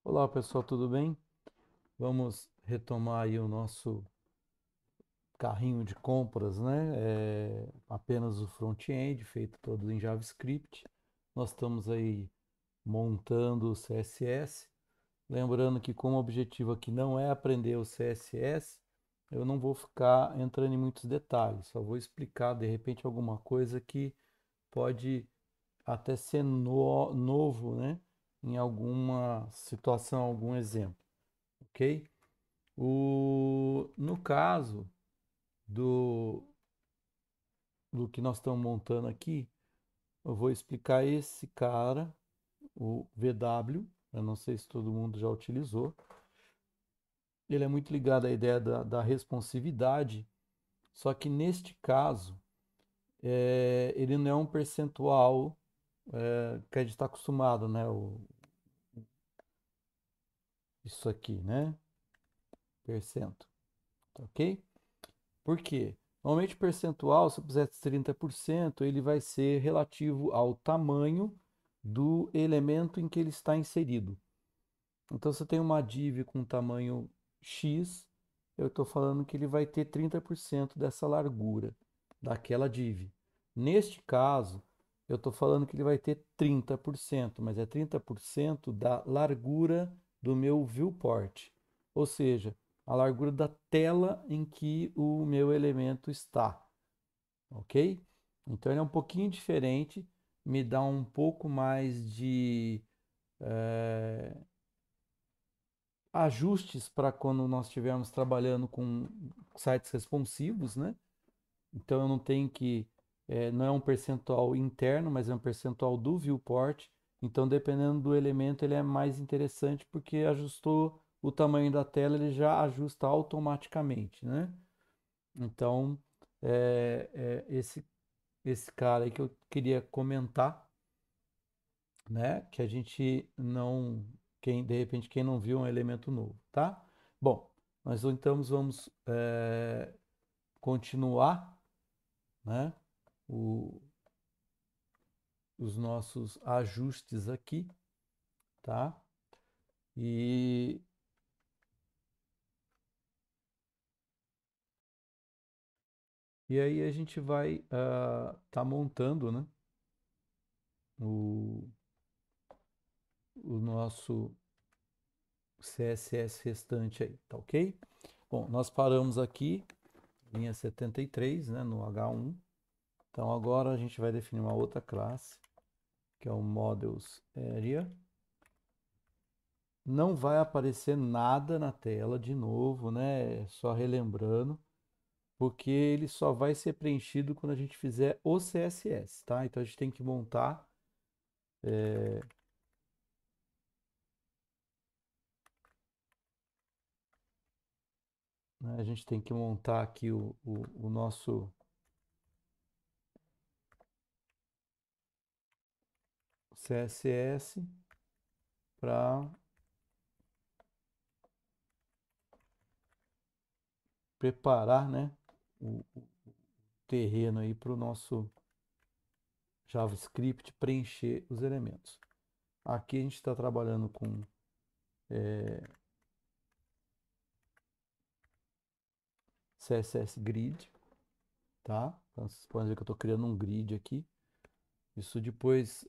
Olá pessoal, tudo bem? Vamos retomar aí o nosso carrinho de compras, né? Apenas o front-end, feito todo em JavaScript. Nós estamos aí montando o CSS. Lembrando que como o objetivo aqui não é aprender o CSS, eu não vou ficar entrando em muitos detalhes, só vou explicar de repente alguma coisa que pode até ser novo, né? Em alguma situação, algum exemplo, ok? No caso do, do que nós estamos montando aqui, eu vou explicar esse cara, o VW. Eu não sei se todo mundo já utilizou. Ele é muito ligado à ideia da responsividade, só que neste caso, ele não é um percentual que a gente está acostumado, né? Isso aqui, né? Percento, tá ok? Por quê? Normalmente o percentual, se eu puser 30%, ele vai ser relativo ao tamanho do elemento em que ele está inserido. Então, se eu tenho uma div com tamanho X, eu estou falando que ele vai ter 30% dessa largura daquela div. Neste caso, eu estou falando que ele vai ter 30%, mas é 30% da largura do meu viewport, ou seja, a largura da tela em que o meu elemento está, ok? Então ele é um pouquinho diferente, me dá um pouco mais de eh, ajustes para quando nós estivermos trabalhando com sites responsivos, né? Então eu não tenho que, não é um percentual interno, mas é um percentual do viewport. Então, dependendo do elemento, ele é mais interessante porque ajustou o tamanho da tela, ele já ajusta automaticamente, né? Então, esse cara aí que eu queria comentar, né? Que a gente não, quem de repente quem não viu é um elemento novo, tá? Bom, nós então vamos continuar, né? o- os nossos ajustes aqui, tá? E, e aí a gente vai tá montando, né? O, o nosso CSS restante aí, tá ok? Bom, nós paramos aqui, linha 73, né? No H1. Então agora a gente vai definir uma outra classe, que é o Models Area. Não vai aparecer nada na tela de novo, né? Só relembrando, porque ele só vai ser preenchido quando a gente fizer o CSS, tá? Então a gente tem que montar, né? A gente tem que montar aqui o nosso CSS para preparar, né? O terreno aí para o nosso JavaScript preencher os elementos. Aqui a gente está trabalhando com CSS Grid, tá? Então vocês podem ver que eu estou criando um grid aqui. Isso depois,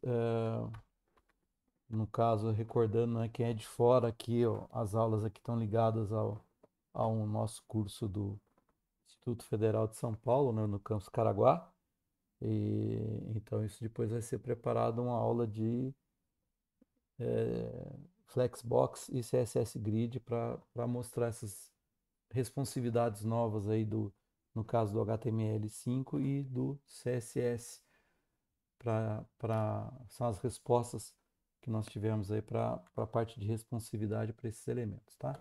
no caso, recordando, né, quem é de fora aqui, ó, as aulas aqui estão ligadas ao nosso curso do Instituto Federal de São Paulo, né, no campus Caraguá. E então isso depois vai ser preparado uma aula de Flexbox e CSS Grid para mostrar essas responsividades novas aí no caso do HTML5 e do CSS, são as respostas que nós tivemos aí para a parte de responsividade para esses elementos, tá?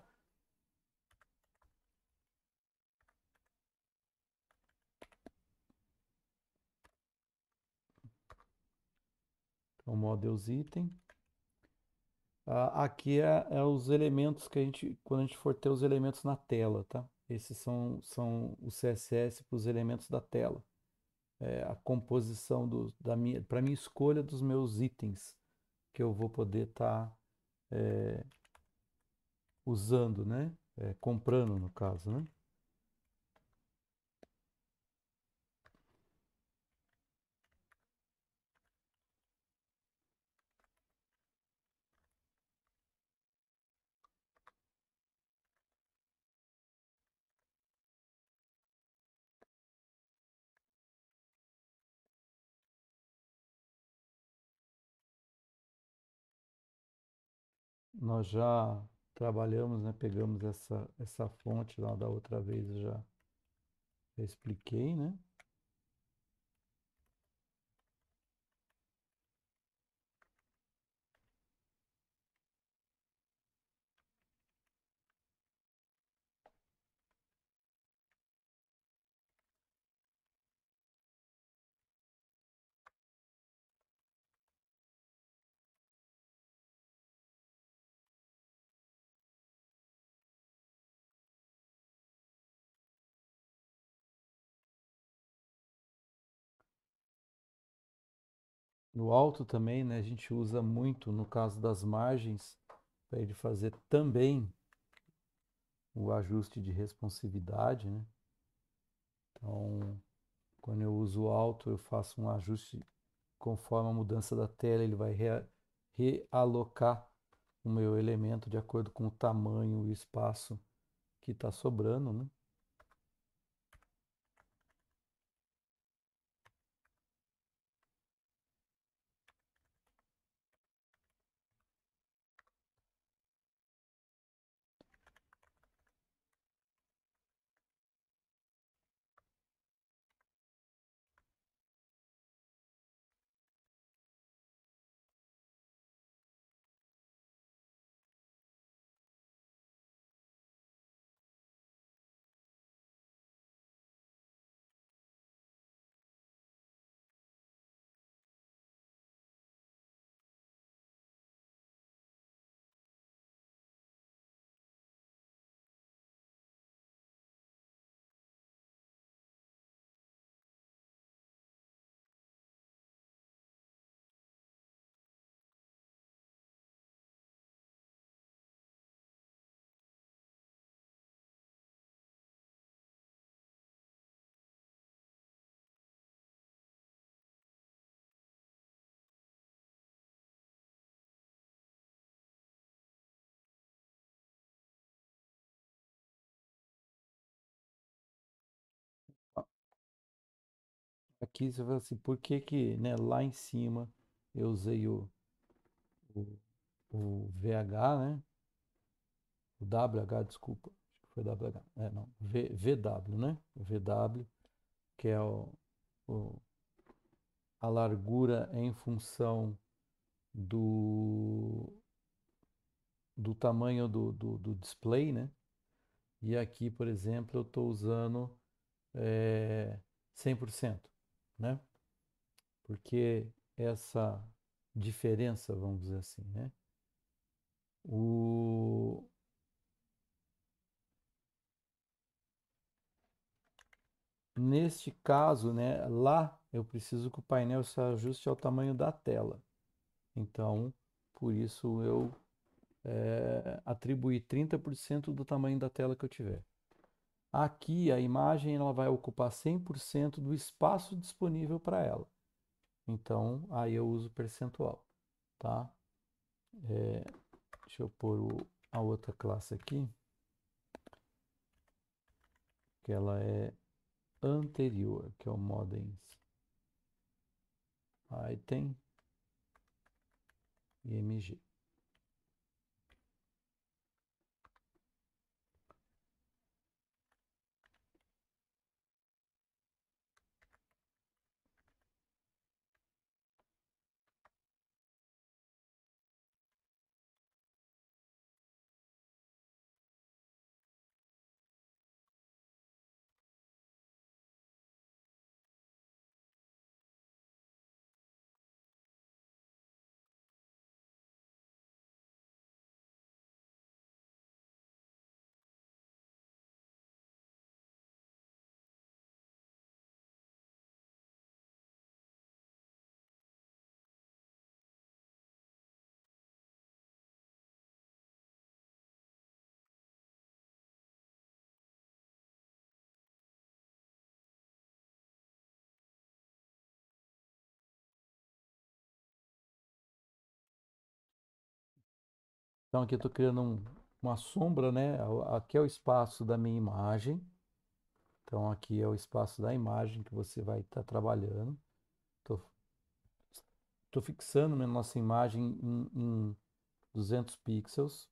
Então, models item. Aqui é os elementos que a gente, quando a gente for ter os elementos na tela, tá? Esses são os CSS para os elementos da tela. A composição para minha escolha dos meus itens que eu vou poder estar usando, né? Comprando, no caso, né? Nós já trabalhamos, né? Pegamos essa fonte lá da outra vez, eu já expliquei, né? No alto também, né? A gente usa muito, no caso das margens, para ele fazer também o ajuste de responsividade, né? Então, quando eu uso o alto, eu faço um ajuste conforme a mudança da tela, ele vai realocar o meu elemento de acordo com o tamanho e o espaço que está sobrando, né? Aqui você fala assim, por que que, né, lá em cima eu usei o, o VH, né? O WH, desculpa. Acho que foi WH. Não. VW, né? O VW, que é o- a largura em função do, do tamanho do display, né? E aqui, por exemplo, eu estou usando 100%, né? Porque essa diferença, vamos dizer assim, né? O, neste caso, né, lá eu preciso que o painel se ajuste ao tamanho da tela. Então, por isso eu atribuí 30% do tamanho da tela que eu tiver. Aqui a imagem ela vai ocupar 100% do espaço disponível para ela. Então, aí eu uso percentual, tá? Deixa eu pôr a outra classe aqui, que ela é anterior, que é o modems item img. Então aqui eu estou criando uma sombra, né? Aqui é o espaço da minha imagem. Então aqui é o espaço da imagem que você vai estar trabalhando. Estou fixando, né, nossa imagem em 200 pixels.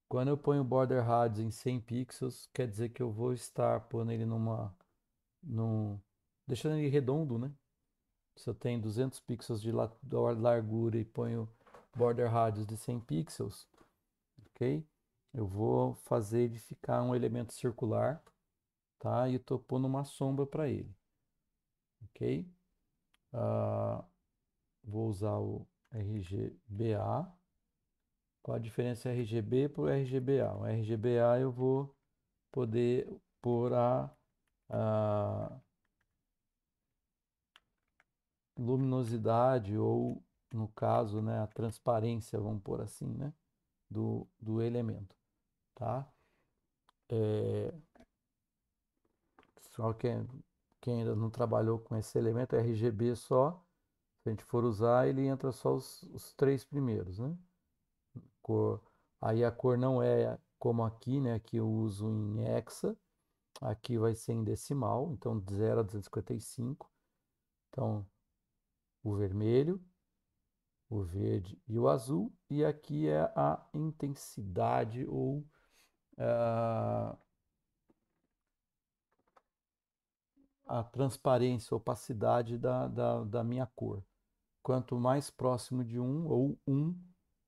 Quando eu ponho o border radius em 100 pixels, quer dizer que eu vou estar pondo ele num, deixando ele redondo, né? Se eu tenho 200 pixels de largura e ponho border radius de 100 pixels, ok? Eu vou fazer ele ficar um elemento circular, tá? E estou pondo uma sombra para ele, ok? Ah, vou usar o RGBA. Qual a diferença RGB para o RGBA? O RGBA eu vou poder pôr a luminosidade ou, no caso, né, a transparência, vamos pôr assim, né, do elemento, tá? É, só quem ainda não trabalhou com esse elemento, RGB só, se a gente for usar, ele entra só os três primeiros, né? Cor, aí a cor não é como aqui, né? Aqui eu uso em hexa, aqui vai ser em decimal, então de 0 a 255. Então, o vermelho, o verde e o azul. E aqui é a intensidade ou a transparência, a opacidade da minha cor. Quanto mais próximo de um ou um,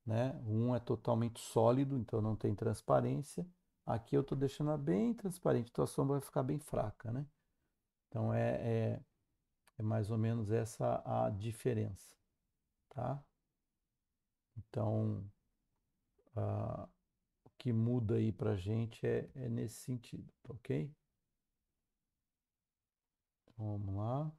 né? Um é totalmente sólido, então não tem transparência. Aqui eu estou deixando ela bem transparente, então a sombra vai ficar bem fraca, né? Então é mais ou menos essa a diferença, tá? Então, o que muda aí pra gente é nesse sentido, tá ok? Então, vamos lá.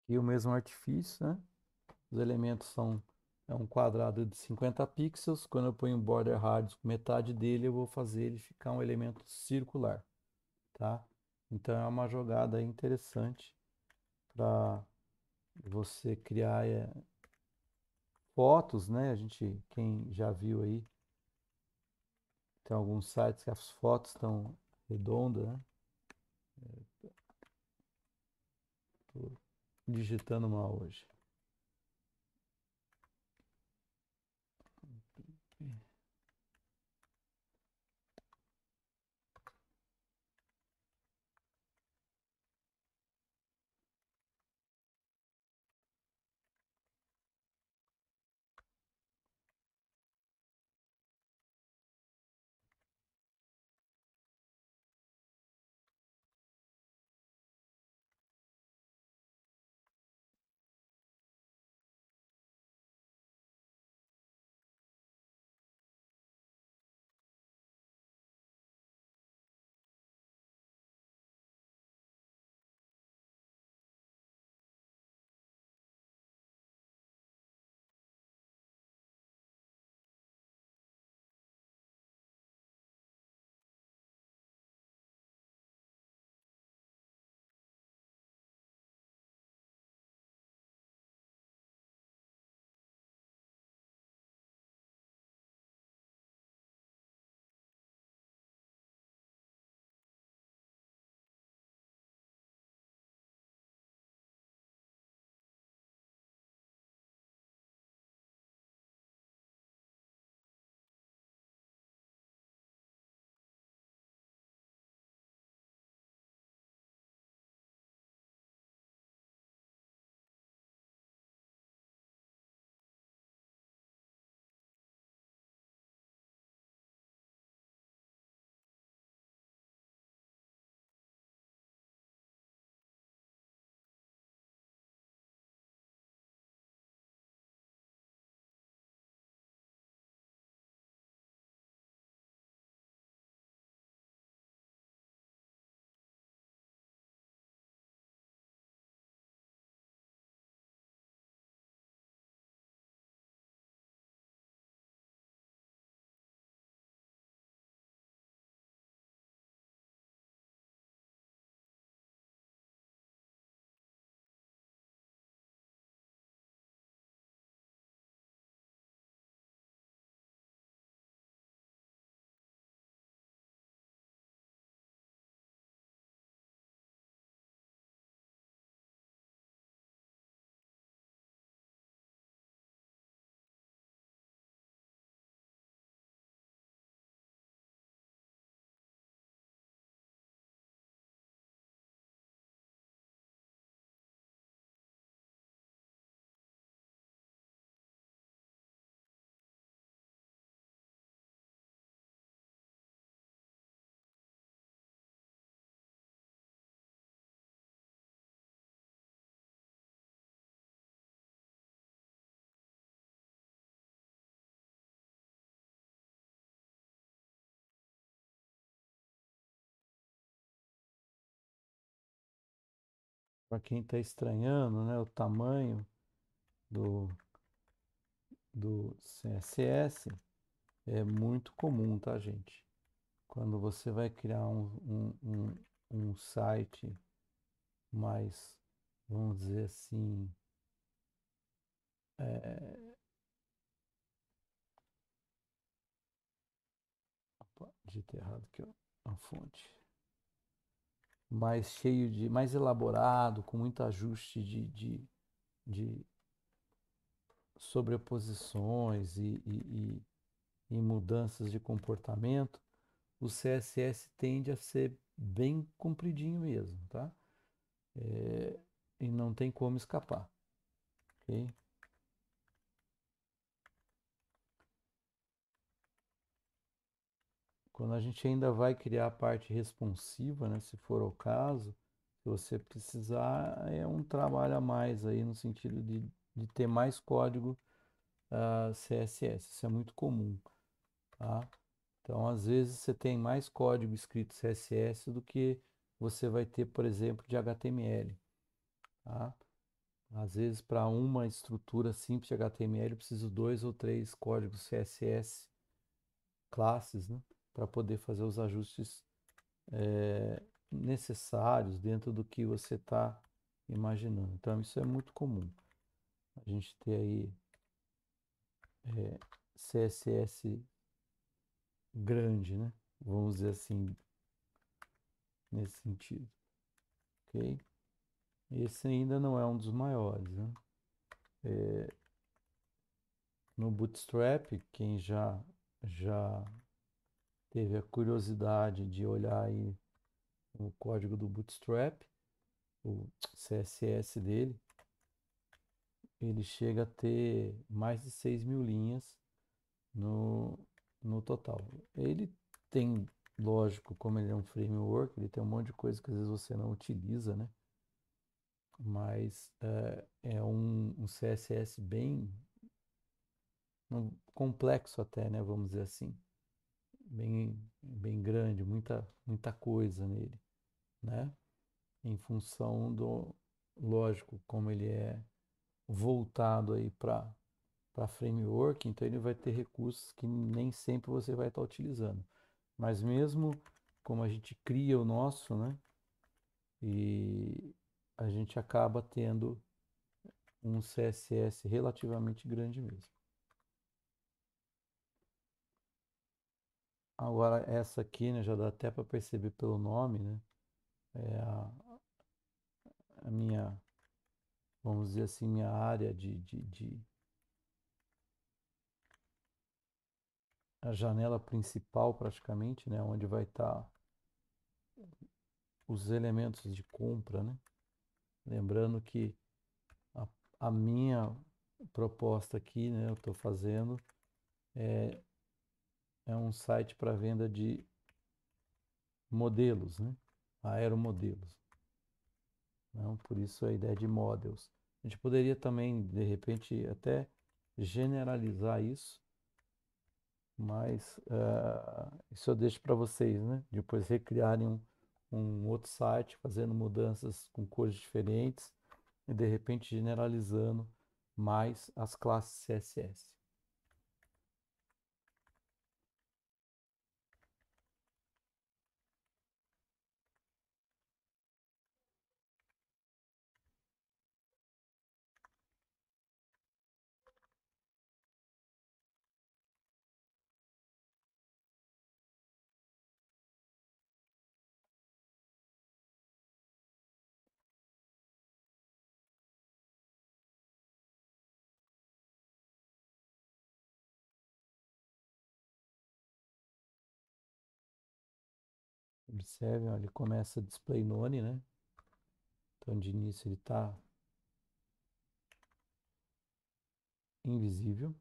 Aqui o mesmo artifício, né? Os elementos são um quadrado de 50 pixels. Quando eu ponho um border radius com metade dele, eu vou fazer ele ficar um elemento circular, tá? Então é uma jogada interessante para você criar fotos, né? Quem já viu aí, tem alguns sites que as fotos estão redondas, né? Tô digitando mal hoje. Para quem está estranhando, né, o tamanho do, do CSS, é muito comum, tá, gente? Quando você vai criar um site mais, vamos dizer assim, é, opa, digitei errado aqui, ó, a fonte. Mais cheio de, mais elaborado, com muito ajuste de sobreposições e mudanças de comportamento, o CSS tende a ser bem compridinho mesmo, tá? É, e não tem como escapar, ok? Quando a gente ainda vai criar a parte responsiva, né, se for o caso, se você precisar, é um trabalho a mais aí no sentido de ter mais código CSS. Isso é muito comum, tá? Então, às vezes, você tem mais código escrito CSS do que você vai ter, por exemplo, de HTML, tá? Às vezes, para uma estrutura simples de HTML, eu preciso dois ou três códigos CSS, classes, né, para poder fazer os ajustes necessários dentro do que você está imaginando. Então, isso é muito comum. A gente ter aí CSS grande, né? Vamos dizer assim, nesse sentido, ok? Esse ainda não é um dos maiores, né? No Bootstrap, quem já teve a curiosidade de olhar aí o código do Bootstrap, o CSS dele, ele chega a ter mais de 6.000 linhas no, no total. Ele tem, lógico, como ele é um framework, ele tem um monte de coisa que às vezes você não utiliza, né? Mas é um CSS bem complexo até, né? Vamos dizer assim. Bem grande, muita coisa nele, né? Em função do, lógico, como ele é voltado aí para framework, então ele vai ter recursos que nem sempre você vai estar utilizando. Mas mesmo como a gente cria o nosso, né? E a gente acaba tendo um CSS relativamente grande mesmo. Agora essa aqui, né, já dá até para perceber pelo nome, né? É a minha, vamos dizer assim, minha área de a janela principal praticamente, né? Onde vai estar os elementos de compra, né? Lembrando que a, a minha proposta aqui, né? Eu estou fazendo é um site para venda de modelos, né? Aeromodelos. Não, por isso a ideia de models. A gente poderia também, de repente, até generalizar isso, mas isso eu deixo para vocês, né? Depois recriarem um outro site, fazendo mudanças com cores diferentes e de repente generalizando mais as classes CSS. Observem, ó, ele começa display none, né? Então de início ele está invisível.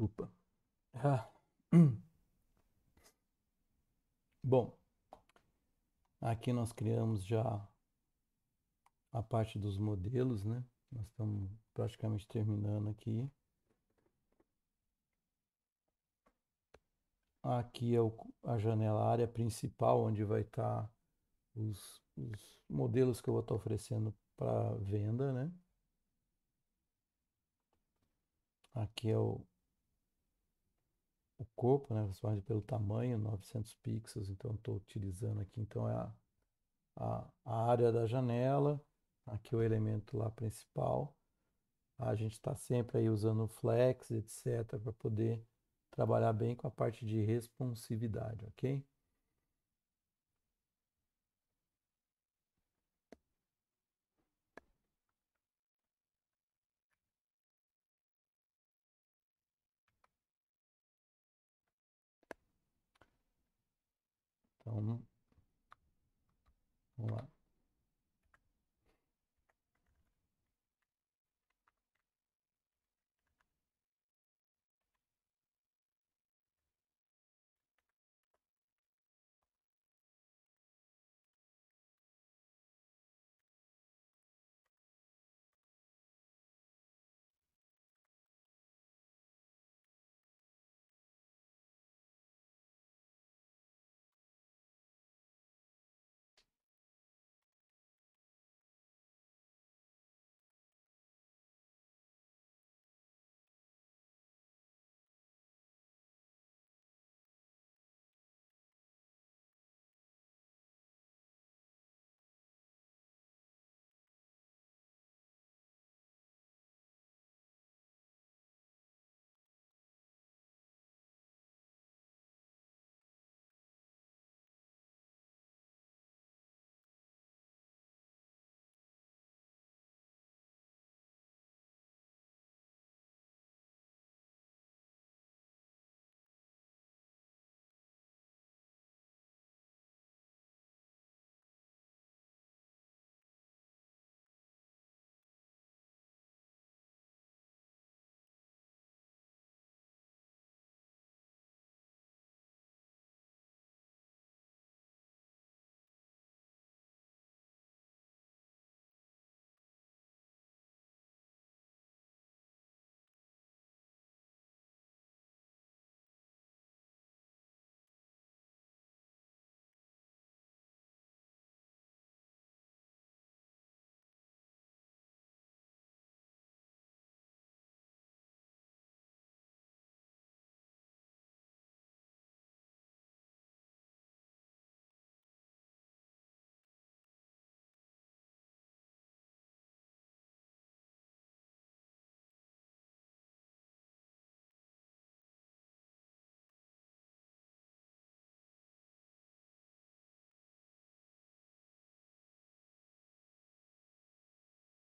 Desculpa. Bom, aqui nós criamos já a parte dos modelos, né? Nós estamos praticamente terminando aqui. Aqui é a janela, a área principal, onde vai estar os modelos que eu vou estar oferecendo para venda, né? Aqui é o corpo, né? Você pode pelo tamanho, 900 pixels, então estou utilizando aqui, então é a área da janela, aqui o elemento lá principal. A gente está sempre aí usando o flex, etc, para poder trabalhar bem com a parte de responsividade, ok? Então, vamos lá.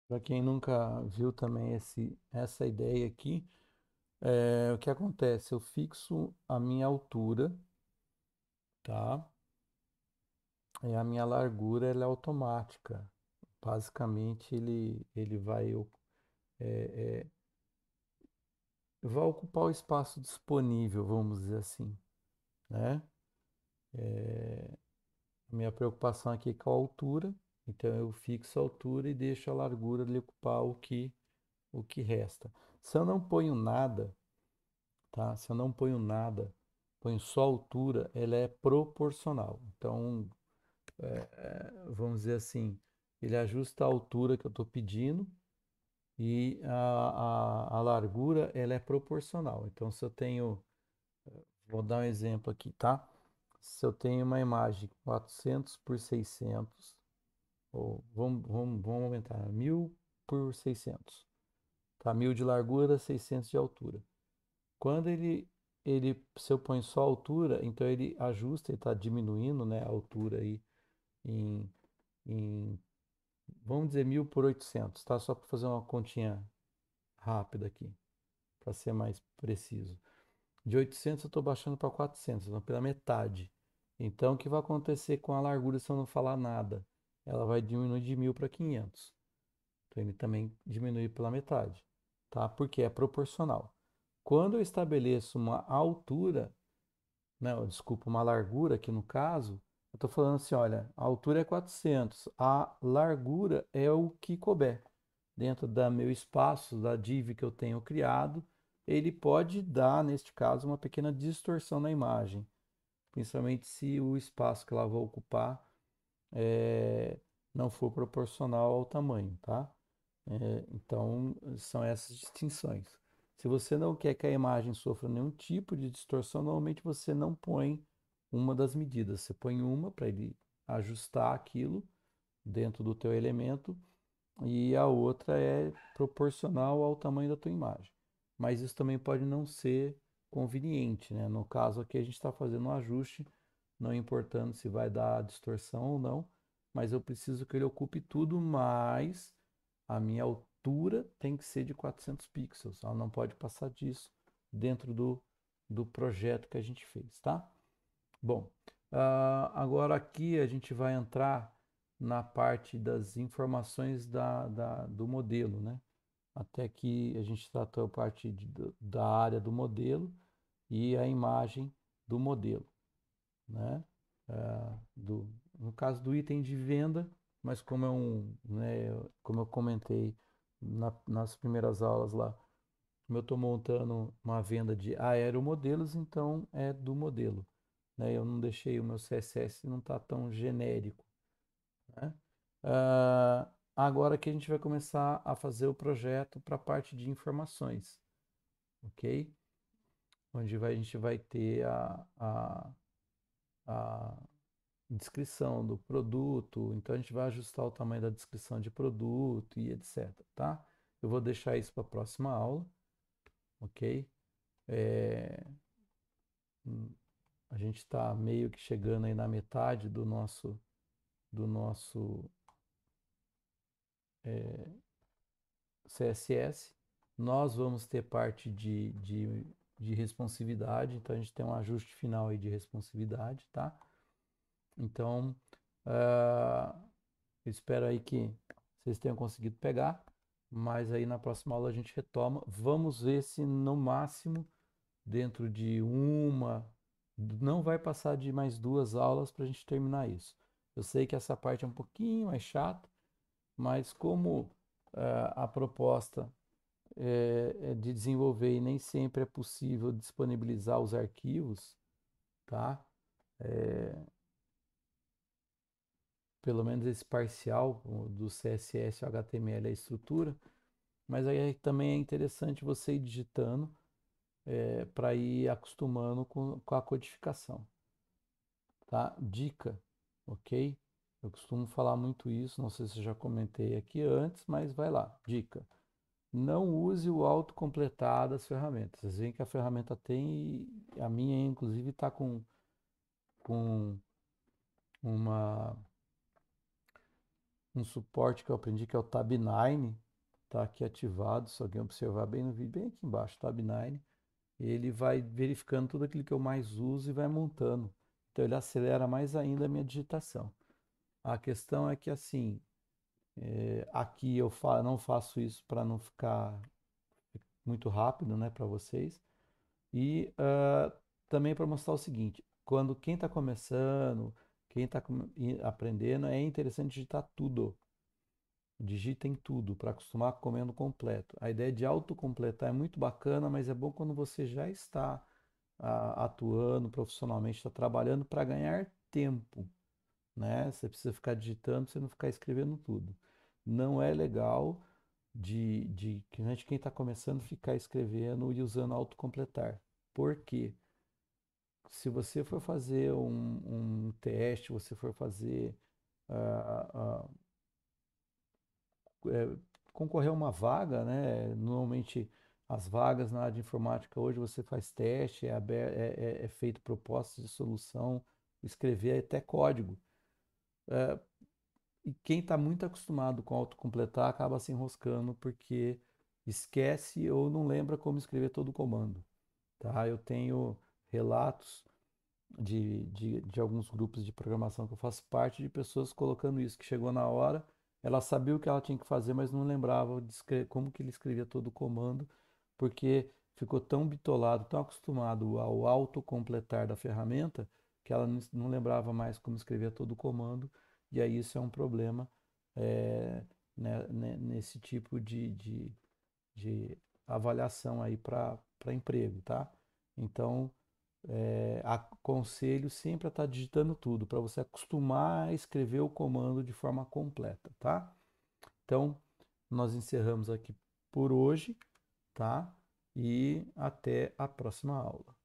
Para quem nunca viu também essa ideia aqui, o que acontece? Eu fixo a minha altura, tá? E a minha largura ela é automática. Basicamente, ele é, vai ocupar o espaço disponível, vamos dizer assim, né? A minha preocupação aqui é com a altura, então eu fixo a altura e deixo a largura ali ocupar o que resta. Se eu não ponho nada, tá? Se eu não ponho nada, ponho só a altura, ela é proporcional. Então, vamos dizer assim, ele ajusta a altura que eu estou pedindo e a largura ela é proporcional. Então, se eu tenho, vou dar um exemplo aqui, tá? Se eu tenho uma imagem 400 por 600, ou vamos aumentar, 1000 por 600, tá? 1000 de largura, 600 de altura. Quando se eu ponho só a altura, então ele ajusta, ele está diminuindo, né, a altura aí em, em, vamos dizer, 1000 por 800, tá? Só para fazer uma continha rápida aqui, para ser mais preciso. De 800 eu estou baixando para 400, então pela metade. Então, o que vai acontecer com a largura se eu não falar nada? Ela vai diminuir de 1000 para 500. Então, ele também diminui pela metade, tá? Porque é proporcional. Quando eu estabeleço uma altura, né, ou, desculpa, uma largura aqui no caso, eu estou falando assim, olha, a altura é 400, a largura é o que couber. Dentro da meu espaço, da div que eu tenho criado, ele pode dar, neste caso, uma pequena distorção na imagem, principalmente se o espaço que ela vai ocupar não for proporcional ao tamanho, tá? Então, são essas distinções. Se você não quer que a imagem sofra nenhum tipo de distorção, normalmente você não põe uma das medidas. Você põe uma para ele ajustar aquilo dentro do teu elemento e a outra é proporcional ao tamanho da tua imagem. Mas isso também pode não ser conveniente, né? No caso aqui a gente está fazendo um ajuste, não importando se vai dar distorção ou não, mas eu preciso que ele ocupe tudo, mas a minha altura tem que ser de 400 pixels, ela não pode passar disso dentro do projeto que a gente fez, tá? Bom, agora aqui a gente vai entrar na parte das informações do modelo, né? Até aqui a gente tratou a parte da área do modelo e a imagem do modelo, né? No caso do item de venda, mas como é né, como eu comentei nas primeiras aulas lá, como eu estou montando uma venda de aeromodelos, então é do modelo, né? Eu não deixei o meu CSS não tá tão genérico, né? Agora que a gente vai começar a fazer o projeto para a parte de informações, ok? A gente vai ter a descrição do produto, então a gente vai ajustar o tamanho da descrição de produto e etc, tá? Eu vou deixar isso para a próxima aula, ok? É, a gente está meio que chegando aí na metade do nosso CSS. Nós vamos ter parte de responsividade, então a gente tem um ajuste final aí de responsividade, tá? Então, eu espero aí que vocês tenham conseguido pegar, mas aí na próxima aula a gente retoma. Vamos ver se no máximo, dentro de não vai passar de mais 2 aulas para a gente terminar isso. Eu sei que essa parte é um pouquinho mais chata, mas como a proposta é de desenvolver e nem sempre é possível disponibilizar os arquivos, tá? Pelo menos esse parcial do CSS, o HTML, a estrutura, mas aí também é interessante você ir digitando para ir acostumando com a codificação, tá? Dica, ok? Eu costumo falar muito isso, não sei se eu já comentei aqui antes, mas vai lá, dica. Não use o autocompletar das ferramentas. Vocês veem que a ferramenta tem, e a minha inclusive está com uma, um suporte que eu aprendi que é o Tab9, está aqui ativado, se alguém observar bem no vídeo, bem aqui embaixo, Tab9, ele vai verificando tudo aquilo que eu mais uso e vai montando. Então ele acelera mais ainda a minha digitação. A questão é que assim, aqui eu não faço isso para não ficar muito rápido, né, para vocês. E também para mostrar o seguinte, quando quem está começando, quem está aprendendo, é interessante digitar tudo. Digitem tudo para acostumar comendo completo. A ideia de autocompletar é muito bacana, mas é bom quando você já está atuando profissionalmente, está trabalhando para ganhar tempo, né? Você precisa ficar digitando, você não ficar escrevendo tudo. Não é legal de quem está começando ficar escrevendo e usando autocompletar. Por quê? Se você for fazer um teste, você for fazer ah, ah, é, concorrer a uma vaga, né? Normalmente as vagas na área de informática hoje você faz teste, é feito propostas de solução, escrever até código. E quem está muito acostumado com autocompletar acaba se enroscando porque esquece ou não lembra como escrever todo o comando. Tá? Eu tenho relatos de alguns grupos de programação que eu faço parte de pessoas colocando isso, que chegou na hora, ela sabia o que ela tinha que fazer, mas não lembrava como que ele escrevia todo o comando, porque ficou tão bitolado, tão acostumado ao autocompletar da ferramenta, que ela não lembrava mais como escrever todo o comando, e aí isso é um problema nesse tipo de avaliação aí para emprego, tá? Então, aconselho sempre a estar digitando tudo, para você acostumar a escrever o comando de forma completa, tá? Então, nós encerramos aqui por hoje, tá? E até a próxima aula.